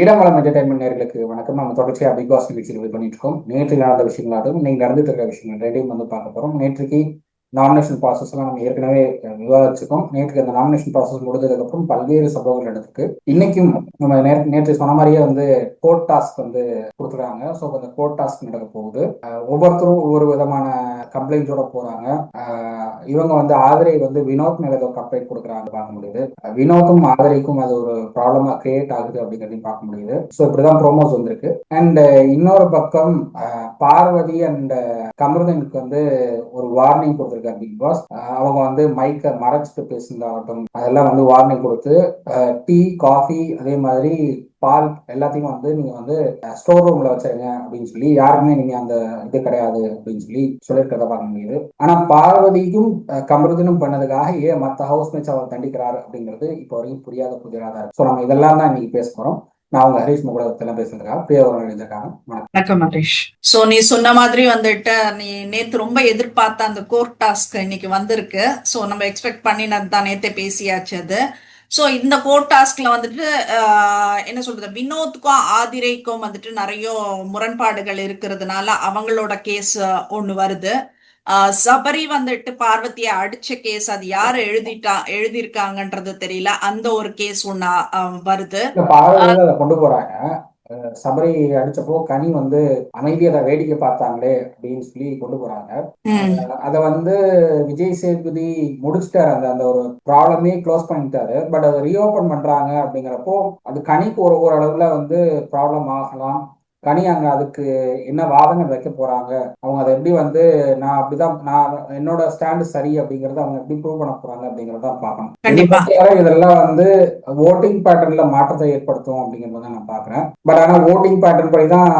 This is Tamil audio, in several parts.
இடமலம் என்டர்டைன்மெண்ட் நேர்களுக்கு வணக்கம். நம்ம தொடர்ச்சியாக பிக் பாஸ் நிகழ்ச்சியில் பண்ணிட்டு இருக்கோம். நேற்று நடந்த விஷயங்களாகவும் இன்னைக்கு நடந்துட்டு இருக்கிற விஷயங்கள் ரெண்டையும் பார்க்க போறோம். நேற்றுக்கு நாமினேஷன் ப்ராசஸ் எல்லாம் நம்ம ஏற்கனவே விவாதிச்சிருக்கோம். நேற்று அந்த நாமினேஷன் ப்ராசஸ் முடிஞ்சதுக்கு அப்புறம் பல்வேறு சம்பவங்கள் நடந்திருக்கு. இன்னைக்கும் நம்ம நேற்று சொன்ன மாதிரியே கோர்ட் டாஸ்க் கொடுத்துருக்காங்க. ஸோ அந்த கோர்ட் டாஸ்க் நடக்க போகுது. ஒவ்வொருத்தரும் ஒவ்வொரு விதமான கம்ப்ளைண்ட்ஸோட போறாங்க. இவங்க ஆதிரை வினோத் மேல ஏதோ கம்ப்ளைண்ட் கொடுக்குறாங்க பார்க்க முடியுது. வினோத்தும் ஆதிரைக்கும் அது ஒரு ப்ராப்ளமா கிரியேட் ஆகுது அப்படிங்கிறதையும் பார்க்க முடியுது. ஸோ இப்படிதான் ப்ரோமோஸ் வந்திருக்கு. அண்ட் இன்னொரு பக்கம் பார்வதி அண்ட் கமருதனுக்கு ஒரு வார்னிங் கொடுத்திருக்காரு பிக் பாஸ். அவங்க மைக்கை மறைச்சிட்டு பேசுனதாகட்டும் அதெல்லாம் வார்னிங் கொடுத்து டீ காஃபி அதே மாதிரி பால் எல்லாத்தையும் நீங்க ஸ்டோர் ரூம்ல வச்சிருங்க அப்படின்னு சொல்லி யாருக்குமே நீங்க அந்த இது கிடையாது அப்படின்னு சொல்லியிருக்கிறத பார்க்க முடியுது. ஆனா பார்வதிக்கும் கமருதனும் பண்ணதுக்காக ஏன் மற்ற ஹவுஸ்மேட்ஸ் அவர் தண்டிக்கிறாரு அப்படிங்கிறது இப்போ வரைக்கும் புரியாத புதிராக இருக்கு. ஸோ நம்ம இதெல்லாம் தான் இன்னைக்கு பேச போறோம். நான் அவங்க ஹரீஷ் முகலத்தெல்லாம் பேசுறதுக்காக பிரியா அவர்கள் எழுதியிருக்காங்க. வணக்கம் ஹரீஷ். சோ நீ சொன்ன மாதிரி நீ நேத்து ரொம்ப எதிர்பார்த்த அந்த கோர்ட் டாஸ்க் இன்னைக்கு வந்திருக்கு. சோ நம்ம எக்ஸ்பெக்ட் பண்ணினது தான், நேத்தே பேசியாச்சு அது. ஸோ இந்த கோர்ட் டாஸ்க்ல என்ன சொல்றது, வினோத்துக்கும் ஆதிரைக்கும் நிறைய முரண்பாடுகள் இருக்கிறதுனால அவங்களோட கேஸ் ஒண்ணு வருது. சபரி பார்வதியை அடிச்ச கேஸ் அது யாரு எழுதியிருக்காங்கன்றது தெரியல, அந்த ஒரு கேஸ் ஒண்ணு வருது. கொண்டு போறாங்க. சபரி அடிச்சப்போ கனி அமைதியை வேடிக்கை பார்த்தாங்களே அப்படின்னு சொல்லி கொண்டு போறாங்க. அத விஜய் சேதுபதி முடிச்சிட்டாரு. அந்த ஒரு ப்ராப்ளமே க்ளோஸ் பண்ணிட்டாரு. பட் அதை ரீஓபன் பண்றாங்க அப்படிங்கிறப்போ அது கனிக்கு ஒரு அளவுல ப்ராப்ளம் ஆகலாம். கனி அங்க அதுக்கு என்ன வாதங்கள் வைக்க போறாங்க, அவங்க அதை எப்படி நான் அப்படிதான் நான் என்னோட ஸ்டாண்டு சரி அப்படிங்கறத அவங்க எப்படி ப்ரூவ் பண்ண போறாங்க அப்படிங்கறத பார்க்கணும். இதெல்லாம் ஓட்டிங் பேட்டர்ன்ல மாற்றத்தை ஏற்படுத்தும் அப்படிங்கறத நான் பாக்குறேன். பட் ஆனா ஓட்டிங் பேட்டர்ன் படிதான்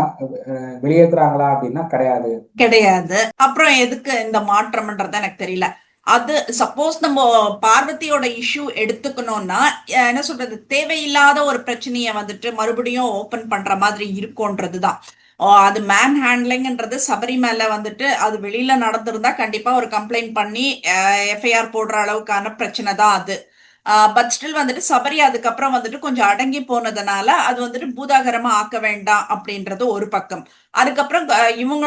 வெளியேற்றுறாங்களா அப்படின்னா கிடையாது. அப்புறம் எதுக்கு இந்த மாற்றம்ன்றது எனக்கு தெரியல. அது சப்போஸ் நம்ம பார்வதியோட இஷ்யூ எடுத்துக்கணும்னா என்ன சொல்றது, தேவையில்லாத ஒரு பிரச்சனைய மறுபடியும் ஓபன் பண்ற மாதிரி இருக்கும்ன்றதுதான். அது மேன் ஹேண்ட்லிங்ன்றது சபரி மேல அது வெளியில நடந்திருந்தா கண்டிப்பா ஒரு கம்ப்ளைண்ட் பண்ணி எஃப்ஐஆர் போடுற அளவுக்கான பிரச்சனை தான் அது. பட் ஸ்டில் சபரி அதுக்கப்புறம் கொஞ்சம் அடங்கி போனதுனால அது பூதாகரமா ஆக்க வேண்டாம் அப்படின்றது ஒரு பக்கம். அதுக்கப்புறம் இவங்க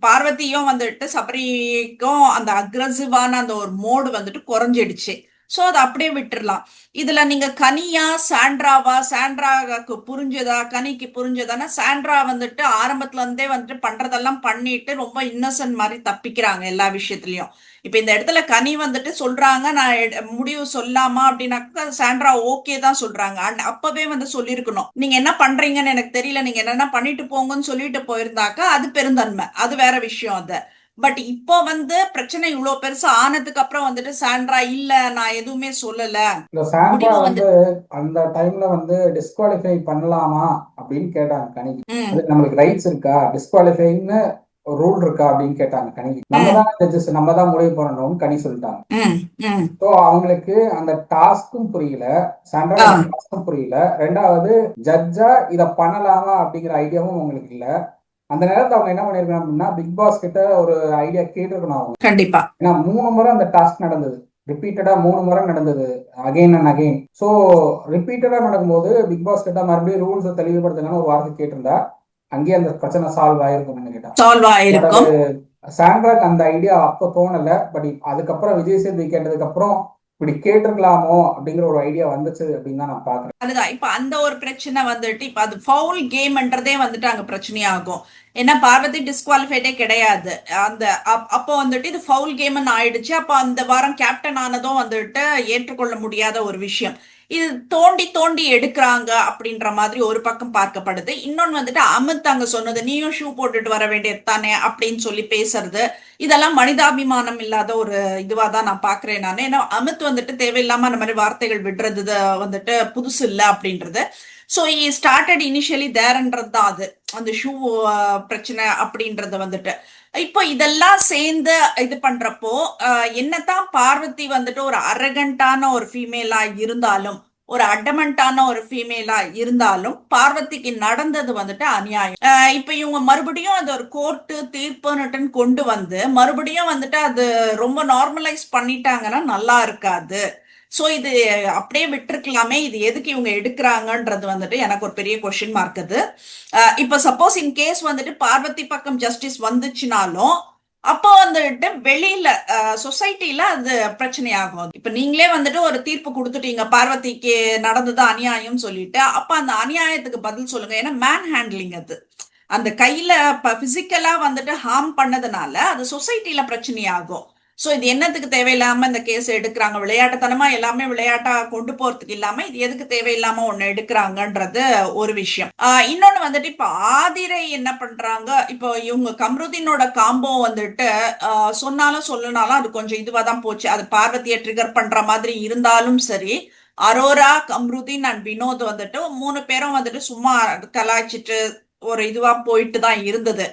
பார்வதியும் சபரிக்கும் அந்த அக்ரஸிவான அந்த ஒரு மோடு குறைஞ்சிடுச்சு. சோ அதை அப்படியே விட்டுறலாம். இதுல நீங்க கனியா சாண்ட்ராவுக்கு புரிஞ்சதா, கனிக்கு புரிஞ்சதானா, சாண்ட்ரா ஆரம்பத்துல இருந்தே பண்றதெல்லாம் பண்ணிட்டு ரொம்ப இன்னசென்ட் மாதிரி தப்பிக்கிறாங்க எல்லா விஷயத்திலயும். இப்ப இந்த இடத்துல கனி சொல்றாங்க நான் முடிவு சொல்லாமா அப்படின்னாக்கா சாண்ட்ரா ஓகே தான் சொல்றாங்க. அப்பவே சொல்லிருக்கணும், நீங்க என்ன பண்றீங்கன்னு எனக்கு தெரியல, நீங்க என்னென்ன பண்ணிட்டு போங்கன்னு சொல்லிட்டு போயிருந்தாக்கா அது பெருந்தன்மை, அது வேற விஷயம். அது பட் இப்போ பிரச்சனை இவ்வளவு பெருசா ஆனதுக்கு அப்புறம் சாண்ட்ரா இல்ல நான் எதுவுமே சொல்லல, அந்த டைம்ல டிஸ்குவாலிஃபை பண்ணலாமா அப்படின்னு கேட்டாங்க கனிக்கு. நம்மளுக்கு ரைட்ஸ் இருக்கா, டிஸ்குவாலிஃபைன்னு ரூல் இருக்கா அப்படின்னு கேட்டாங்க கனி. நம்ம தான் முடிவு பண்ணணும்னு கனி சொல்லிட்டாங்க. ஸோ அவங்களுக்கு அந்த டாஸ்க்கும் புரியல, சாண்ட்ரா டாஸ்க்கும் புரியல. ரெண்டாவது ஜட்ஜா இதை பண்ணலாமா அப்படிங்கிற ஐடியாவும் அவங்களுக்கு இல்ல. அந்த நேரத்தில் அவங்க என்ன பண்ணிருக்கணும் அப்படின்னா பிக் பாஸ் கிட்ட ஒரு ஐடியா கேட்டிருக்கணும் அவங்க. கண்டிப்பா. ஏன்னா 3 முறை அந்த டாஸ்க் நடந்தது, ரிப்பீட்டடா 3 முறை நடந்தது, அகைன் அண்ட் அகைன். ஸோ ரிப்பீட்டடா நடக்கும்போது பிக் பாஸ் கிட்ட மறுபடியும் ரூல்ஸை தெளிவுபடுத்தணும்னு ஒரு வார்த்தை கேட்டிருந்தா அங்கேயே அந்த பிரச்சனை சால்வ் ஆயிருக்கும். சாண்ட்ராக்கு அந்த ஐடியா அப்போ தோணல. பட் அதுக்கப்புறம் விஜய் சேதுபதி கேட்டதுக்கு அப்புறம் இப்படி கேட்டிருக்கலாமோ அப்படிங்கிற ஒரு ஐடியா வந்துச்சு அப்படின்னு தான் நான் பாக்குறேன். அதுதான் இப்ப அந்த ஒரு பிரச்சனை இப்ப அது ஃபவுல் கேம்ன்றதே அங்க பிரச்சனையாகும். ஏன்னா பார்வதி டிஸ்குவாலிஃபைடே கிடையாது. அந்த அப்போ இது ஃபவுல் கேம்னு ஆயிடுச்சு. அப்போ அந்த வாரம் கேப்டன் ஆனதும் ஏற்றுக்கொள்ள முடியாத ஒரு விஷயம். இது தோண்டி தோண்டி எடுக்கிறாங்க அப்படின்ற மாதிரி ஒரு பக்கம் பார்க்கப்படுது. இன்னொன்னு அமித் அங்க சொன்னது, நீயும் ஷூ போட்டுட்டு வர வேண்டியது தானே அப்படின்னு சொல்லி பேசுறது, இதெல்லாம் மனிதாபிமானம் இல்லாத ஒரு இதுவா தான் நான் பாக்குறேன் நான். ஏன்னா அமித் தேவையில்லாம அந்த மாதிரி வார்த்தைகள் விடுறது புதுசு இல்லை அப்படின்றது. ஸோ ஸ்டார்டட் இனிஷியலி தேர்ன்றது தான் அது, அந்த ஷூ பிரச்சனை அப்படின்றது இப்போ இதெல்லாம் சேர்ந்து இது பண்றப்போ என்னதான் பார்வதி ஒரு அரகண்டான ஒரு ஃபீமேலா இருந்தாலும், ஒரு அடமெண்டான ஒரு ஃபீமேலா இருந்தாலும் பார்வதிக்கு நடந்தது அநியாயம். இப்ப இவங்க மறுபடியும் அது ஒரு கோர்ட்டு தீர்ப்புன்னு கொண்டு மறுபடியும் அது ரொம்ப நார்மலைஸ் பண்ணிட்டாங்கன்னா நல்லா இருக்காது. சோ இது அப்படியே விட்டுருக்கலாமே, இது எதுக்கு இவங்க எடுக்கிறாங்கன்றது வந்துட்டு எனக்கு ஒரு பெரிய கொஸ்டின் மார்க் அது. இப்ப சப்போஸ் இன் கேஸ் வந்துட்டு பார்வதி பக்கம் ஜஸ்டிஸ் வந்துச்சுனாலும் அப்போ வந்துட்டு வெளியில சொசைட்டில அது பிரச்சனையாகும். இப்ப நீங்களே வந்துட்டு ஒரு தீர்ப்பு கொடுத்துட்டீங்க பார்வதிக்கு நடந்தது அநியாயம் சொல்லிட்டு, அப்ப அந்த அநியாயத்துக்கு பதில் சொல்லுங்க. ஏன்னா மேன் ஹேண்ட்லிங் அது, அந்த கையில பிசிக்கலா வந்துட்டு ஹார்ம் பண்ணதுனால அது சொசைட்டில பிரச்சனையாகும். சோ இது என்னத்துக்கு தேவையில்லாம இந்த கேஸ் எடுக்கிறாங்க, விளையாட்டுத்தனமா எல்லாமே விளையாட்டா கொண்டு போறதுக்கு இல்லாம இது எதுக்கு தேவையில்லாம ஒண்ணு எடுக்கிறாங்கன்றது ஒரு விஷயம். இன்னொன்னு வந்துட்டு இப்ப ஆதிரை என்ன பண்றாங்க, இப்போ இவங்க கம்ருதீனோட காம்போ வந்துட்டு சொன்னாலும் சொல்லனாலும் அது கொஞ்சம் இதுவா தான் போச்சு. அது பார்வதியை ட்ரிகர் பண்ற மாதிரி இருந்தாலும் சரி, அரோரா, கம்ருதீன் அண்ட் வினோத் வந்துட்டு 3 பேரும் வந்துட்டு சும்மா கலாய்ச்சிட்டு ஒரு இதுவா போயிட்டு தான் இருந்தது.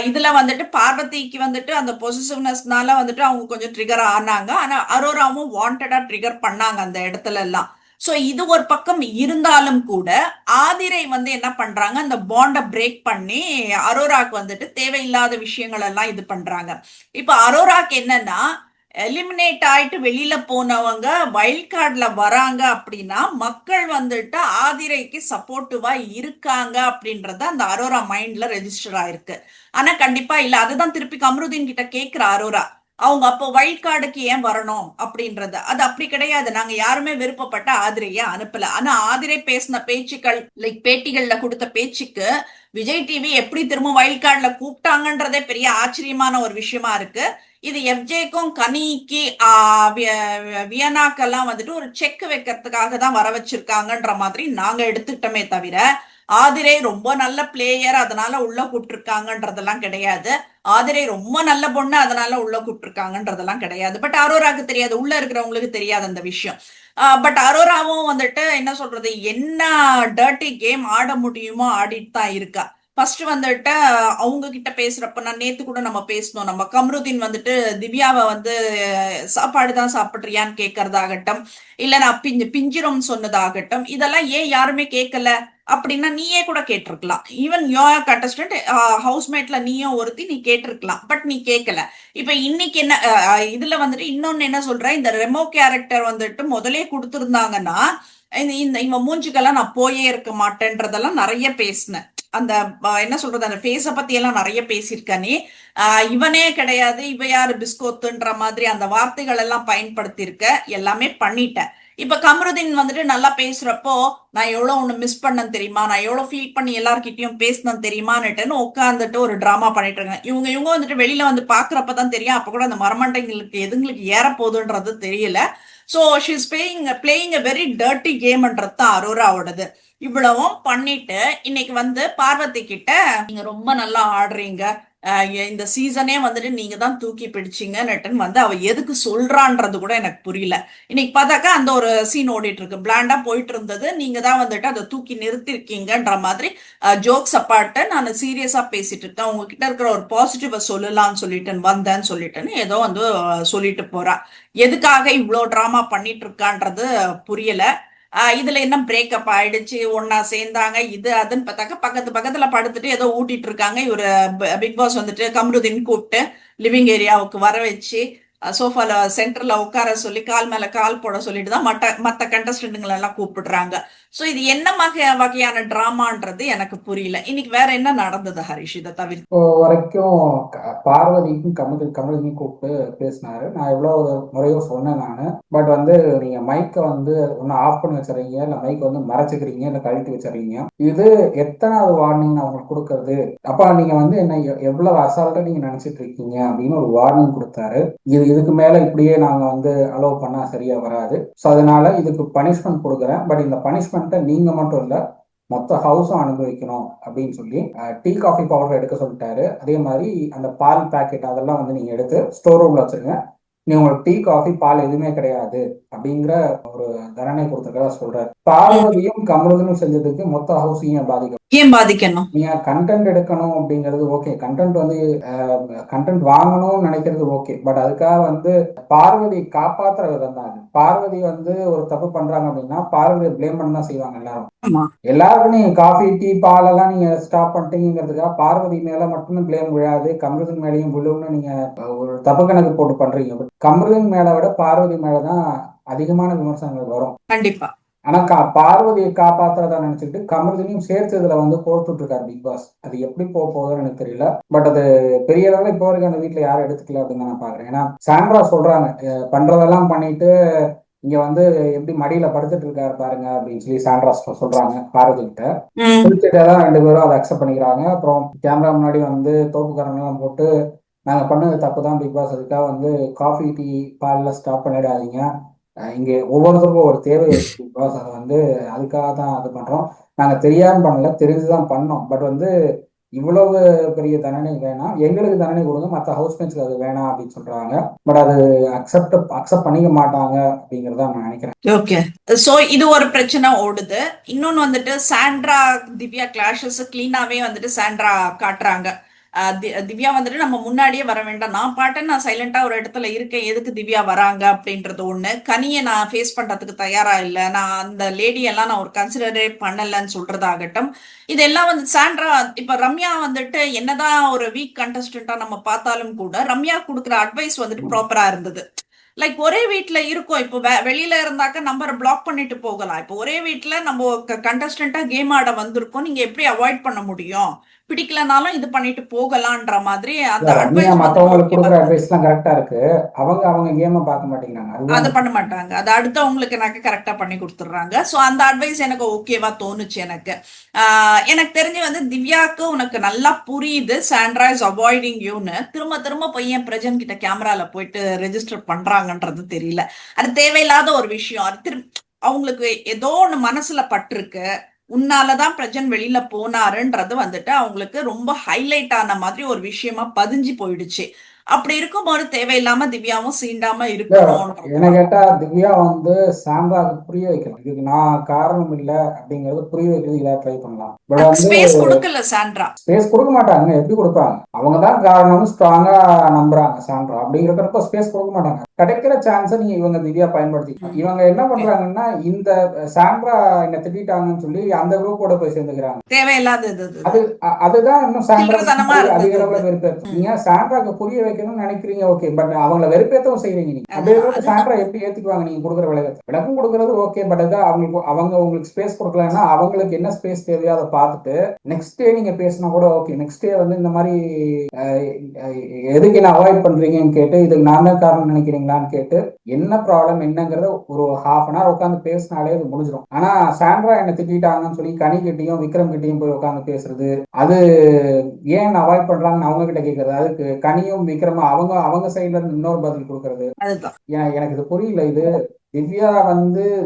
இதுல வந்துட்டு பார்வதிக்கு வந்துட்டு அந்த பொசிசிவ்னஸ்னால வந்துட்டு அவங்க கொஞ்சம் ட்ரிகர் ஆனாங்க. ஆனா அரோராவும் வாண்டடா ட்ரிகர் பண்ணாங்க அந்த இடத்துல எல்லாம். சோ இது ஒரு பக்கம் இருந்தாலும் கூட ஆதிரை வந்து என்ன பண்றாங்க, அந்த பாண்டை பிரேக் பண்ணி அரோராக்கு வந்துட்டு தேவையில்லாத விஷயங்கள் எல்லாம் இது பண்றாங்க. இப்ப அரோராக்கு என்னன்னா, எலிமினேட் ஆயிட்டு வெளியில போனவங்க வைல்ட் கார்டுல வராங்க அப்படின்னா மக்கள் வந்துட்டு ஆதிரைக்கு சப்போர்ட்டிவா இருக்காங்க அப்படின்றத அந்த அரோரா மைண்ட்ல ரெஜிஸ்டர் ஆயிருக்கு. ஆனா கண்டிப்பா இல்ல, அதுதான் திருப்பி கம்ருதீன் கிட்ட கேக்குற அரோரா, அவங்க அப்போ வைல்ட் கார்டுக்கு ஏன் வரணும் அப்படின்றது. அது அப்படி கிடையாது, நாங்க யாருமே விருப்பப்பட்ட ஆதிரைய அனுப்பல. ஆனா ஆதிரை பேசின பேச்சுக்கள், லைக் பேட்டிகள்ல கொடுத்த பேச்சுக்கு விஜய் டிவி எப்படி திரும்ப வைல்ட் கார்டுல கூப்பிட்டாங்கன்றதே பெரிய ஆச்சரியமான ஒரு விஷயமா இருக்கு. இது எஃப்ஜேக்கும் கனிக்கு வியனாக்கெல்லாம் வந்துட்டு ஒரு செக் வைக்கிறதுக்காக தான் வர வச்சிருக்காங்கன்ற மாதிரி நாங்க எடுத்துக்கிட்டோமே தவிர, ஆதிரை ரொம்ப நல்ல பிளேயர் அதனால உள்ள கூப்பிட்டுருக்காங்கன்றதெல்லாம் கிடையாது. ஆதிரை ரொம்ப நல்ல பொண்ணு அதனால உள்ள கூப்பிட்டுருக்காங்கன்றதெல்லாம் கிடையாது. பட் அரோராக்கு தெரியாது, உள்ள இருக்கிறவங்களுக்கு தெரியாது அந்த விஷயம். பட் அரோராவும் வந்துட்டு என்ன சொல்றது, என்ன டர்ட்டி கேம் ஆட முடியுமோ ஆடிட்டு தான் இருக்கா. ஃபர்ஸ்ட் வந்துட்டு அவங்க கிட்ட பேசுறப்ப, நான் நேத்து கூட நம்ம பேசணும், நம்ம கம்ருதீன் வந்துட்டு திவ்யாவை வந்து சாப்பாடு தான் சாப்பிடுறியான்னு கேட்கறதாகட்டும், இல்ல நான் பிஞ்சிரும் சொன்னதாகட்டும், இதெல்லாம் ஏன் யாருமே கேட்கல அப்படின்னா நீயே கூட கேட்டிருக்கலாம். ஈவன் யோர் கண்டஸ்டன்ட் ஹவுஸ்மேட்ல நீயும் ஒருத்தி, நீ கேட்டிருக்கலாம். பட் நீ கேட்கல. இப்ப இன்னைக்கு என்ன இதுல வந்துட்டு இன்னொன்னு என்ன சொல்றேன், இந்த ரெமோ கேரக்டர் வந்துட்டு முதலே கொடுத்துருந்தாங்கன்னா இந்த இவன் மூஞ்சுக்கெல்லாம் நான் போயே இருக்க மாட்டேன்றதெல்லாம் நிறைய பேசினேன். அந்த என்ன சொல்றது, அந்த ஃபேஸ பத்தி எல்லாம் நிறைய பேசியிருக்கானே. இவனே கிடையாது, இவ யாரு பிஸ்கோத்துன்ற மாதிரி அந்த வார்த்தைகள் எல்லாம் பயன்படுத்தி இருக்க, எல்லாமே பண்ணிட்டேன். இப்ப கமருதீன் வந்துட்டு நல்லா பேசுறப்போ, நான் எவ்வளவு ஒண்ணு மிஸ் பண்ணேன் தெரியுமா, நான் எவ்வளவு ஃபீல் பண்ணி எல்லார்கிட்டயும் பேசினேன் தெரியுமான்னுட்டுன்னு உட்காந்துட்டு ஒரு டிராமா பண்ணிட்டு இருக்காங்க. இவங்க வந்துட்டு வெளியில வந்து பாக்குறப்பதான் தெரியும், அப்ப கூட அந்த மரமண்டைங்களுக்கு எதுங்களுக்கு ஏற போகுதுன்றது தெரியல. So she's playing a very dirty கேம்ன்றது தான் அரோராவோடது. இவ்வளவும் பண்ணிட்டு இன்னைக்கு வந்து பார்வதி கிட்ட நீங்க ரொம்ப நல்லா ஆடுறீங்க, இந்த சீசனே வந்துட்டு நீங்க தான் தூக்கி பிடிச்சீங்கன்னு வந்து அவ எதுக்கு சொல்றான்றது கூட எனக்கு புரியல. இன்னைக்கு பார்த்தாக்கா அந்த ஒரு சீன் ஓடிட்டு இருக்கு, பிளாண்டா போயிட்டு இருந்தது, நீங்க தான் வந்துட்டு அதை தூக்கி நிறுத்திருக்கீங்கன்ற மாதிரி. ஜோக்ஸ் அப்பாட்ட நான் சீரியஸா பேசிட்டு இருக்கேன், உங்ககிட்ட இருக்கிற ஒரு பாசிட்டிவ சொல்லலாம்னு சொல்லிட்டு வந்தேன்னு சொல்லிட்டுன்னு ஏதோ வந்து சொல்லிட்டு போறா. எதுக்காக இவ்வளோ டிராமா பண்ணிட்டு இருக்கான்றது புரியல. இதுல என்ன பிரேக்கப் ஆயிடுச்சு, ஒன்னா சேர்ந்தாங்க, இது அதுன்னு பார்த்தாக்க பக்கத்துல படுத்துட்டு ஏதோ ஊட்டிட்டு இருக்காங்க. இவரு பிக் பாஸ் வந்துட்டு கம்ருதீன் கூப்பிட்டு லிவிங் ஏரியாவுக்கு வர வச்சு சோஃபால சென்டர்ல உட்கார சொல்லி கால் மேல கால் போட சொல்லிட்டு தான் மத்த கண்டஸ்டன்ட்களை எல்லாம் கூப்பிடுறாங்க. சோ இது என்ன வகையான டிராமான்றது எனக்கு புரியல. இன்னைக்கு வேற என்ன நடந்தது ஹரிஷ் இதை தவிர்த்து? இப்போ வரைக்கும் பார்வதிக்கும் கமலுக்கும் கூப்பிட்டு பேசினாரு. நான் எவ்வளவு முறையோ சொன்னேன் நான். பட் வந்து நீங்க மைக்கை வந்து ஒன்னு ஆஃப் பண்ணி வச்சிடறீங்க, இல்ல மைக்கை வந்து மறைச்சிக்கிறீங்க, இல்ல கழட்டி வச்சிடறீங்க. இது எத்தனாவது வார்னிங் நான் உங்களுக்கு கொடுக்கறது? அப்ப நீங்க வந்து என்ன எவ்வளவு அசால்ட்டா நீங்க நினைச்சிட்டு இருக்கீங்க அப்படின்னு ஒரு வார்னிங் கொடுத்தாரு. இதுக்கு மேல இப்படியே நாங்க வந்து அலோவ் பண்ணா சரியா வராது. ஸோ அதனால இதுக்கு பனிஷ்மெண்ட் கொடுக்குறேன். பட் இந்த பனிஷ்மெண்ட்டை நீங்க மட்டும் இல்ல மொத்த ஹவுஸும் அனுபவிக்கணும் அப்படின்னு சொல்லி டீ காஃபி பவுடர் எடுக்க சொல்லிட்டாரு. அதே மாதிரி அந்த பால் பேக்கெட் அதெல்லாம் வந்து நீங்க எடுத்து ஸ்டோர் ரூம்ல வச்சிருங்க. நீ உங்களுக்கு டீ காஃபி பால் எதுவுமே கிடையாது அப்படிங்கிற ஒரு தண்டனை கொடுத்துருக்கதா சொல்றாரு. பார்வதியும் கமருதனும் செஞ்சதுக்கு மொத்த ஹவுஸையும் பாதிக்கும். ஏன் பாதிக்கணும்? நீங்க கண்டென்ட் எடுக்கணும் அப்படிங்கிறது ஓகே, கண்டென்ட் வந்து கண்டென்ட் வாங்கணும்னு நினைக்கிறது ஓகே, பட் அதுக்காக வந்து பார்வதி காப்பாத்துற விதம் தான் அது. பார்வதி வந்து ஒரு தப்பு பண்றாங்க அப்படின்னா பார்வதியை ப்ளேம் பண்ண தான் செய்வாங்க எல்லாரும். ஆமா, எல்லாருக்கும் நீங்க காஃபி டீ பால் எல்லாம் நீங்க ஸ்டாப் பண்ணிட்டீங்கிறதுக்காக பார்வதி மேல மட்டும் ப்ளேம் விழாது, கமருதன் மேலேயும் விழுவும்னு நீங்க ஒரு தப்பு கணக்கு போட்டு பண்றீங்க. பட் கமருதன் மேல விட பார்வதி மேலதான் அதிகமான விமர்சனங்கள் வரும். கண்டிப்பா. ஆனா பார்வதியை காப்பாத்துறதா நினைச்சுக்கிட்டு கமருதனையும் சேர்த்து இதுல வந்து கோர்த்துட்டு இருக்காரு பிக் பாஸ். அது எப்படி போக போகுதுன்னு எனக்கு தெரியல. பட் அது பெரிய அளவுல இப்போ வரைக்கும் அந்த வீட்டுல யாரும் எடுத்துக்கல அப்படின்னு நான் பாக்குறேன். ஏன்னா சாண்ட்ரா சொல்றாங்க, பண்றதெல்லாம் பண்ணிட்டு இங்க வந்து எப்படி மடியில படுத்துட்டு இருக்காரு பாருங்க அப்படின்னு சொல்லி சாண்ட்ரா சொல்றாங்க பார்வதி கிட்ட. குறிச்சிட்டதான் 2 பேரும் அதை அக்செப்ட் பண்ணிக்கிறாங்க. அப்புறம் கேமரா முன்னாடி வந்து தோப்புக்காரங்க எல்லாம் போட்டு நாங்க பண்ணது தப்பு தான் பிக் பாஸ், அதுக்காக வந்து காஃபி டீ பால்ல ஸ்டாப் பண்ணிடாதீங்க, இங்க ஒவ்வொருத்தருக்கும் ஒரு தேவை இருக்கு பிக் பாஸ், அதை வந்து அதுக்காக தான் அது பண்றோம், நாங்க தெரியாம பண்ணல தெரிஞ்சுதான் பண்ணோம், பட் வந்து இவ்வளவு பெரிய தண்டனை வேணாம், எங்களுக்கு தண்டனை கொடுங்க, மற்ற ஹவுஸ்மேட்ஸ்க்கு அது வேணாம் அப்படின்னு சொல்றாங்க. பட் அது அக்செப்ட் பண்ணிக்க மாட்டாங்க அப்படிங்கறத நான் நினைக்கிறேன். ஓகே, சோ இது ஒரு பிரச்சனை ஓடுது. இன்னொன்னு வந்துட்டு சாண்ட்ரா திவ்யா கிளாஷஸ் கிளீனாவே வந்துட்டு சாண்ட்ரா காட்டுறாங்க. திவ்யா வந்துட்டு நம்ம முன்னாடியே வர வேண்டாம், நான் பாட்டேன் நான் சைலண்டா ஒரு இடத்துல இருக்கேன், எதுக்கு திவ்யா வராங்க அப்படின்றது ஒண்ணு. கனியை நான் ஃபேஸ் பண்றதுக்கு தயாரா இல்ல, நான் அந்த லேடி எல்லாம் நான் ஒரு கன்சிடரே பண்ணலன்னு சொல்றதாகட்டும். இதெல்லாம் வந்து சாண்ட்ரா இப்ப ரம்யா வந்துட்டு என்னதான் ஒரு வீக் கண்டஸ்டன்டா நம்ம பார்த்தாலும் கூட ரம்யா கொடுக்குற அட்வைஸ் வந்துட்டு ப்ராப்பரா இருந்தது. லைக் ஒரே வீட்ல இருக்கோம், இப்போ வெளியில இருந்தாக்க நம்பரை பிளாக் பண்ணிட்டு போகலாம். இப்போ ஒரே வீட்ல நம்ம கண்டஸ்டன்டா கேம் ஆட வந்திருக்கோம், நீங்க எப்படி அவாய்ட் பண்ண முடியும், பிடிக்கலனாலும் இது பண்ணிட்டு போகலான்ற மாதிரி அந்த ரம்யா அட்வைஸ் வந்துட்டு மத்தவங்களுக்கு ஓகேவா கொடுக்குற இருந்தது. அட்வைஸ் தான் கரெக்டா இருக்கு, அவங்க கேமை பார்க்க மாட்டேங்கிறாங்க, அதை அதுதான். பண்ண மாட்டாங்க, அது அடுத்தவங்களுக்கு எனக்கு கரெக்டா பண்ணி கொடுத்துடுறாங்க. ஸோ அந்த அட்வைஸ் எனக்கு ஓகேவா தோணுச்சு எனக்கு. எனக்கு தெரிஞ்சு வந்து திவ்யாவுக்கு உனக்கு நல்லா புரியுது சாண்ட்ரா இஸ் அவாய்டிங் யூன்னு, திரும்ப திரும்ப போய் என் பிரஜன் கிட்ட கேமரால போயிட்டு ரெஜிஸ்டர் பண்றாங்கன்றது தெரியல. அது தேவையில்லாத ஒரு விஷயம். அது அவங்களுக்கு ஏதோ ஒண்ணு மனசுல பட்டிருக்கு, உன்னாலதான் பிரஜன் வெளியில போனாருன்றது வந்துட்டு அவங்களுக்கு ரொம்ப ஹைலைட் ஆன மாதிரி ஒரு விஷயமா பதிஞ்சு போயிடுச்சு. அப்படி இருக்கும்போது தேவையில்லாம திவ்யாவும் சீண்டாம என்ன இருக்கணும்ன்றதுதான். கேட்டா திவ்யா வந்து சாம்ராக்கு புரிய வைக்கணும், இதுக்கு நான் காரணம் இல்லை அப்படிங்கறது புரிய வைக்கிறது இதை ட்ரை பண்ணலாம். பட் அதுக்கு வந்து ஸ்பேஸ் கொடுக்கல சாண்ட்ரா. ஸ்பேஸ் கொடுக்க மாட்டாங்க, எப்படி கொடுப்பாங்க, அவங்க தான் காரணம்னு ஸ்ட்ராங்கா நம்புறாங்க சாண்ட்ரா, அப்படிங்கிறப்ப ஸ்பேஸ் கொடுக்க மாட்டாங்க. கிடைக்கிற சான்ஸை நீங்க இவங்க திவ்யா பயன்படுத்தி இவங்க என்ன பண்றாங்கன்னா இந்த சாண்ட்ரா என்ன திட்டாங்கன்னு சொல்லி அந்த குரூப்போட போய் சேர்ந்துக்கிறாங்க. தேவையில்லாத அது அதுதான் இன்னும் சாண்ட்ரா சில்லறத்தனமா அதிக இருந்தது அளவுல அது. வெறுப்பேற்று. நீங்க சாண்ட்ராக்கு புரிய வைக்கணும்னு நினைக்கிறீங்க ஓகே, பட் அவங்கள வெறுப்பேற்றவும் செய்றீங்க நீங்க. அப்படி அதுதான் இருக்கிற அதுதான் சாண்ட்ரா எப்படி ஏத்துக்குவாங்க நீங்க கொடுக்குற விளக்கத்தை? விளக்கம் கொடுக்கறது ஓகே, பட் அது அவங்க உங்களுக்கு ஸ்பேஸ் கொடுக்கலன்னா அவங்களுக்கு என்ன ஸ்பேஸ் தேவையோ அதை பார்த்துட்டு நெக்ஸ்ட் டே நீங்க பேசினா கூட ஓகே, நெக்ஸ்ட் டே வந்து இந்த மாதிரி எதுக்கு என்ன அவாய்ட் பண்றீங்கன்னு கேட்டு இதுக்கு நான் தான் காரணம் நினைக்கிறீங்களான்னு கேட்டு என்ன ப்ராப்ளம் என்னங்கிறத ஒரு ½ உட்காந்து பேசினாலே அது முடிஞ்சிடும். ஆனா சாண்ட்ரா என்ன திட்டாங்கன்னு சொல்லி கனி கிட்டையும் விக்ரம் கிட்டையும் போய் உட்காந்து பேசுறது, அது ஏன் அவாய்ட் பண்றாங்கன்னு அவங்க கிட்ட கேட்கறது, அதுக்கு கனியும் விக்ரமும் அவங்க அவங்க சைட்ல இருந்து இன்னொரு பதில் கொடுக்கறது. அதுதான் எனக்கு இது புரியல. இது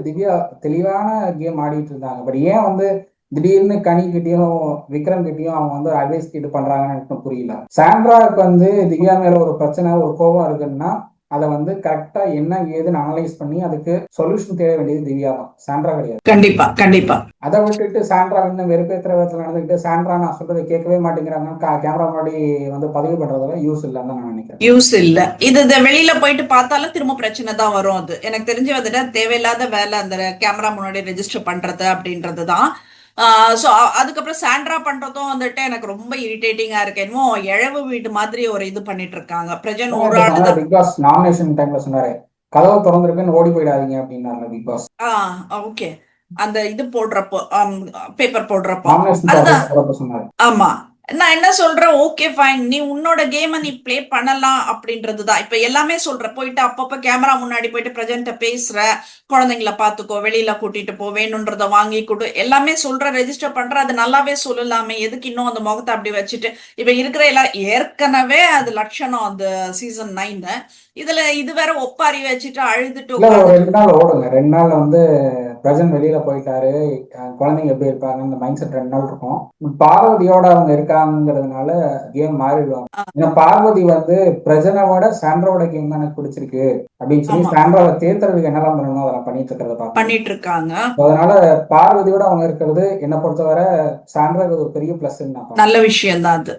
திவ்யா தெளிவான கேம் ஆடிட்டு இருந்தாங்க, பட் ஏன் வந்து திடீர்னு கனி கிட்டயும் விக்ரம் கிட்டயும் அவங்க வந்து ஒரு அட்வைஸ் கேட்டு பண்றாங்கன்னு எனக்கு புரியல. சாண்ட்ராவுக்கு வந்து திவ்யா மேல ஒரு பிரச்சனை ஒரு கோபம் இருக்குன்னா அதை வந்து கரெக்டா என்ன ஏதுன்னு அனலைஸ் பண்ணி அதுக்கு சொல்யூஷன் தேட வேண்டியது திவ்யா தான், சாண்ட்ரா கிடையாது. கண்டிப்பா கண்டிப்பா. அதை விட்டுட்டு சாண்ட்ரா இன்னும் வெறுப்பேற்ற விதத்துல நடந்துக்கிட்டு சாண்ட்ரா நான் சொல்றதை கேட்கவே மாட்டேங்கிறாங்கன்னு கேமரா முன்னாடி வந்து பதிவு பண்றதுல யூஸ் இல்லைன்னு நான் நினைக்கிறேன். யூஸ் இல்ல. இது வெளியில போயிட்டு பார்த்தாலும் திரும்ப பிரச்சனை தான் வரும். அது எனக்கு தெரிஞ்சு வந்துட்டு தேவையில்லாத வேலை அந்த கேமரா முன்னாடி ரெஜிஸ்டர் பண்றது அப்படின்றதுதான். ஸோ அதுக்கப்புறம் சாண்ட்ரா பண்றதும் வந்துட்டு எனக்கு ரொம்ப இரிட்டேட்டிங்கா இருக்கு. என்னமோ இழவு வீடு மாதிரி ஒரு இது பண்ணிட்டு இருக்காங்க. பிரஜன் ஒரு ஆளுதான். பிக் பாஸ் நாமினேஷன் டைம்ல சொன்னாரு, கதவு திறந்திருக்குன்னு ஓடி போயிடாதீங்க அப்படின்னாரு பிக் பாஸ். ஓகே, அந்த இது போடுறப்போ பேப்பர் போடுறப்போ நாமினேஷன் அதுதான். ப்ராசஸ் சொன்னாரு. ஆமா, நான் என்ன சொல்றேன், ஓகே ஃபைன், நீ உன்னோட கேமை நீ ப்ளே பண்ணலாம் அப்படின்றதுதான். இப்ப எல்லாமே சொல்ற, போயிட்டு அப்பப்ப கேமரா முன்னாடி போயிட்டு பிரஜன்ட்ட பேசுற, குழந்தைங்கள பாத்துக்கோ, வெளியில கூட்டிட்டு போ, வேணும்ன்றத வாங்கி கொடு, எல்லாமே சொல்ற, ரெஜிஸ்டர் பண்ற, அது நல்லாவே சொல்லலாமே, எதுக்கு இன்னும் அந்த முகத்தை அப்படி வச்சுட்டு இப்ப இருக்கிற எல்லாம் ஏற்கனவே அது லட்சணம் அந்த சீசன் 9 இதுல இது வேற ஒப்பாரி வச்சுட்டு அழுதுட்டு இல்ல ஒரு உட்காந்துட்டு 2 நாள் ஓடுங்க. 2 நாள்ல வந்து பிரஜன் வெளியில போயிட்டாரு, குழந்தைங்க எப்படி இருப்பாங்க, இந்த மைண்ட் செட் 2 நாள் இருக்கும். பார்வதியோட அவங்க இருக்காங்கிறதுனால கேம் மாறிடுவாங்க. ஏன்னா பார்வதி வந்து பிரஜனை விட சாண்ட்ராவோட கேம் தான் எனக்கு பிடிச்சிருக்கு அப்படின்னு சொல்லி ஆமா சாண்ட்ராவை தேர்தலுக்கு என்னெல்லாம் பண்ணணும் அதெல்லாம் பண்ணிட்டு இருக்கிறத பார்க்கணும். பண்ணிட்டு இருக்காங்க. அதனால பார்வதியோட அவங்க இருக்கிறது என்னை பொறுத்தவரை சாண்ட்ராவுக்கு ஒரு பெரிய பிளஸ். நல்ல விஷயம் தான் அது.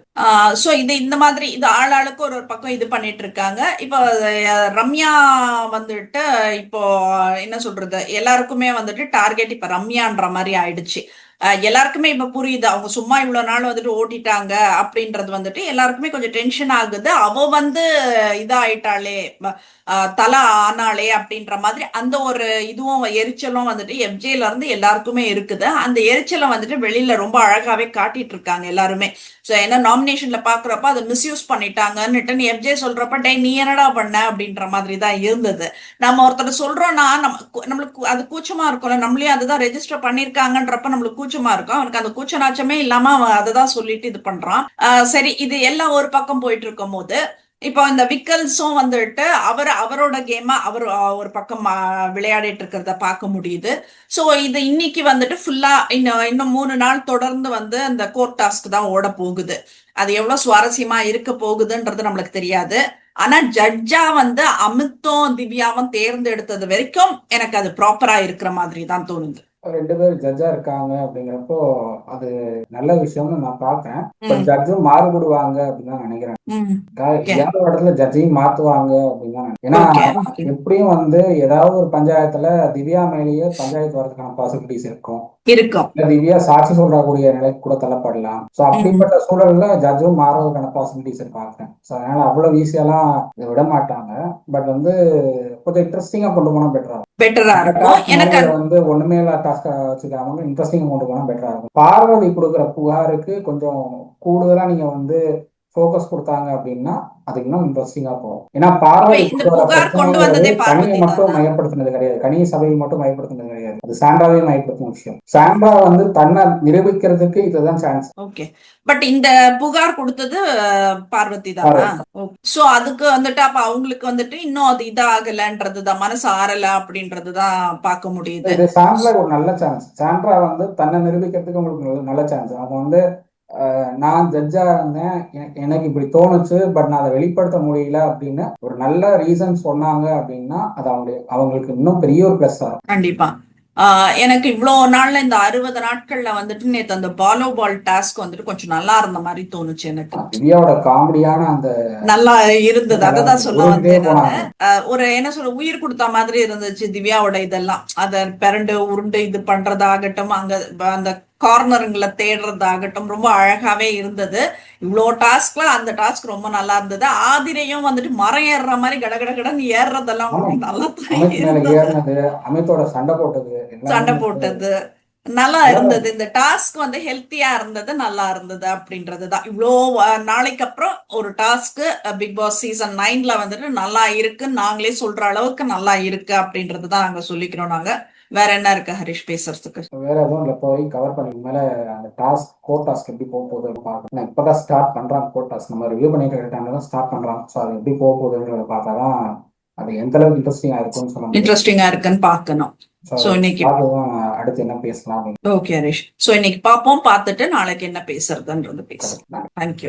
சோ இது இந்த மாதிரி இது ஆளாளுக்கு ஒரு பக்கம் இது பண்ணிட்டு இருக்காங்க. இப்போ ரம்யா வந்துட்டு இப்போ என்ன சொல்றது, எல்லாருக்குமே வந்துட்டு டார்கெட் இப்ப ரம்யான்ற மாதிரி ஆயிடுச்சு. எல்லாருக்குமே இப்ப புரியுது, அவங்க சும்மா இவ்வளவு நாள் வந்துட்டு ஓட்டிட்டாங்க அப்படின்றது வந்துட்டு எல்லாருக்குமே கொஞ்சம் டென்ஷன் ஆகுது. அவ வந்து இதாயிட்டாளே, தலை ஆனாளே அப்படின்ற மாதிரி அந்த ஒரு இதுவும் எரிச்சலும் வந்துட்டு எஃப்ஜேல இருந்து எல்லாருக்குமே இருக்குது. அந்த எரிச்சலை வந்துட்டு வெளியில ரொம்ப அழகாவே காட்டிட்டு இருக்காங்க எல்லாருமே. ஸோ ஏன்னா நாமினேஷன்ல பாக்குறப்ப அதை மிஸ்யூஸ் பண்ணிட்டாங்கன்னுட்டு எஃப்ஜே சொல்றப்ப டே நீ என்னடா பண்ண அப்படின்ற மாதிரி தான் இருந்தது. நம்ம ஒருத்தர் சொல்றோம்னா நம்மளுக்கு அது கூச்சமா இருக்கும்ல, நம்மளையும் அதுதான் ரெஜிஸ்டர் பண்ணிருக்காங்கன்றப்ப நம்மளுக்கு கூச்சமா இருக்கும். அவனுக்கு அந்த கூச்ச நாச்சமே இல்லாம அவன் அதை தான் சொல்லிட்டு இது பண்றான். சரி, இது எல்லாம் ஒரு பக்கம் போயிட்டு இருக்கும் போது இப்போ இந்த விக்கல்ஸும் வந்துட்டு அவரோட கேமா அவர் ஒரு பக்கம் விளையாடிட்டு இருக்கிறத பார்க்க முடியுது. ஸோ இது இன்னைக்கு வந்துட்டு ஃபுல்லா இன்னும் 3 நாள் தொடர்ந்து வந்து அந்த கோர்ட் டாஸ்க் தான் ஓட போகுது. அது எவ்வளவு சுவாரஸ்யமா இருக்க போகுதுன்றது நம்மளுக்கு தெரியாது. ஆனா ஜட்ஜா வந்து அமித்தும் திவ்யாவும் தேர்ந்தெடுத்தது வரைக்கும் எனக்கு அது ப்ராப்பரா இருக்கிற மாதிரி தான் தோணுது. 2 பேர் ஜட்ஜா இருக்காங்க அப்படிங்கிறப்போ அது நல்ல விஷயம்னு நான் பாக்குறேன். பட் ஜட்ஜும் மாறுபடுவாங்க அப்படின்னு தான் நினைக்கிறேன். ஏதாவது இடத்துல ஜட்ஜையும் மாத்துவாங்க அப்படின்னு தான் நினைக்கிறேன். ஏன்னா எப்படியும் வந்து ஏதாவது ஒரு பஞ்சாயத்துல திவ்யா மேலேயே பஞ்சாயத்து வரதுக்கான பாசிபிலிட்டிஸ் இருக்கும். திவ்யா சாட்சி சொல்றக்கூடிய நிலைக்கு கூட தள்ளப்படலாம். சோ அப்படிப்பட்ட சூழல்ல ஜட்ஜும் மாறுவதற்கான பாசிபிலிட்டிஸ் பாக்குறேன். சோ அதனால அவ்வளவு ஈஸியெல்லாம் இதை விட மாட்டாங்க. பட் வந்து கொஞ்சம் இன்ட்ரெஸ்டிங்கா கொண்டு போனா பெட்டரா இருக்கும். எனக்கு வந்து ஒண்ணுமே இல்ல டாஸ்கா வச்சுக்காம இன்ட்ரெஸ்டிங்கா கொண்டு போனா பெட்டரா இருக்கும். பார்வதி கொடுக்குற புகாருக்கு கொஞ்சம் கூடுதலா நீங்க வந்து ஃபோக்கஸ் கொடுத்தாங்க அப்படின்னா அது இன்னும் இன்ட்ரெஸ்டிங்கா போகும். ஏன்னா பார்வதி கனியை மட்டும் மையப்படுத்தினது கிடையாது, கனிய சபையை மட்டும் மையப்படுத்தினது கிடையாது, அது சாண்ட்ராவையும் மையப்படுத்தின விஷயம். சாண்ட்ரா வந்து தன்னை நிரூபிக்கிறதுக்கு இதுதான் சான்ஸ். ஓகே, பட் இந்த புகார் கொடுத்தது பார்வதி தானா? சோ அதுக்கு வந்துட்டு அப்ப அவங்களுக்கு வந்துட்டு இன்னும் அது இதாகலன்றதுதான், மனசு ஆறல அப்படின்றதுதான் பார்க்க முடியுது. இது சாண்ட்ரா ஒரு நல்ல சான்ஸ். சாண்ட்ரா வந்து தன்னை நிரூபிக்கிறதுக்கு உங்களுக்கு நல்ல சான்ஸ். அது வந்து நான் ஜட்ஜா இருந்தேன், எனக்கு இப்படி தோணுச்சு, பட் நான் அதை வெளிப்படுத்த முடியல அப்படின்னு ஒரு நல்ல ரீசன் சொன்னாங்க அப்படின்னா அது அவங்களுக்கு இன்னும் பெரிய ஒரு பிளஸ் ஆகும். கண்டிப்பா. எனக்கு இவ்வளோ நாள்ல இந்த 60 நாட்கள்ல வந்துட்டு நேற்று அந்த பால் டாஸ்க் வந்துட்டு கொஞ்சம் நல்லா இருந்த மாதிரி தோணுச்சு எனக்கு. திவ்யாவோட காமெடியான அந்த நல்லா இருந்தது, அததான் சொல்ல வந்தேன். ஒரு என்ன சொல்ற உயிர் கொடுத்த மாதிரி இருந்துச்சு திவ்யாவோட இதெல்லாம். அத பிறண்டு உருண்டு இது பண்றதாகட்டும், அங்க அந்த கார்னருங்களை தேடுறதாகட்டும் ரொம்ப அழகாவே இருந்தது. இவ்வளோ டாஸ்க்ல அந்த டாஸ்க் ரொம்ப நல்லா இருந்தது. ஆதிரையும் வந்துட்டு மரம் ஏறுற மாதிரி கடகடன்னு ஏறுறதெல்லாம் நல்லா அமித்தோட சண்டை போட்டது நல்லா இருந்தது. இந்த டாஸ்க் வந்து ஹெல்த்தியா இருந்தது, நல்லா இருந்தது அப்படின்றதுதான். இவ்வளோ நாளைக்கு அப்புறம் ஒரு டாஸ்க் பிக் பாஸ் சீசன் 9ல வந்துட்டு நல்லா இருக்கு, நாங்களே சொல்ற அளவுக்கு நல்லா இருக்கு அப்படின்றதுதான் நாங்க சொல்லிக்கிறோம். நாங்க வேற என்ன இருக்கு ஹரிஷ் பேசுறதுக்கு? வேற எதுவும் இல்லை, போய் கவர் பண்ணி மேல அந்த டாஸ்க் கோர்ட் டாஸ்க் எப்படி போக போகுதுன்னு பார்க்கணும். இப்பதான் ஸ்டார்ட் பண்றாங்க கோர்ட் டாஸ்க், நம்ம ரிவ்யூ பண்ணிட்டு டைம்ல தான் ஸ்டார்ட் பண்றாங்க. ஸோ அது எப்படி போக போகுதுன்றத பார்த்தாதான் அது எந்த அளவுக்கு இன்ட்ரெஸ்டிங்கா இருக்கும்னு சொல்லலாம். இன்ட்ரெஸ்டிங்கா இருக்குன்னு பார்க்கணும். சோ இன்னைக்கு அடுத்து என்ன பேசலாம்? ஓகே ஹரிஷ், சோ இன்னைக்கு பார்ப்போம், பார்த்துட்டு நாளைக்கு என்ன பேசுறதுன்றது பேசலாம். தேங்க்யூ.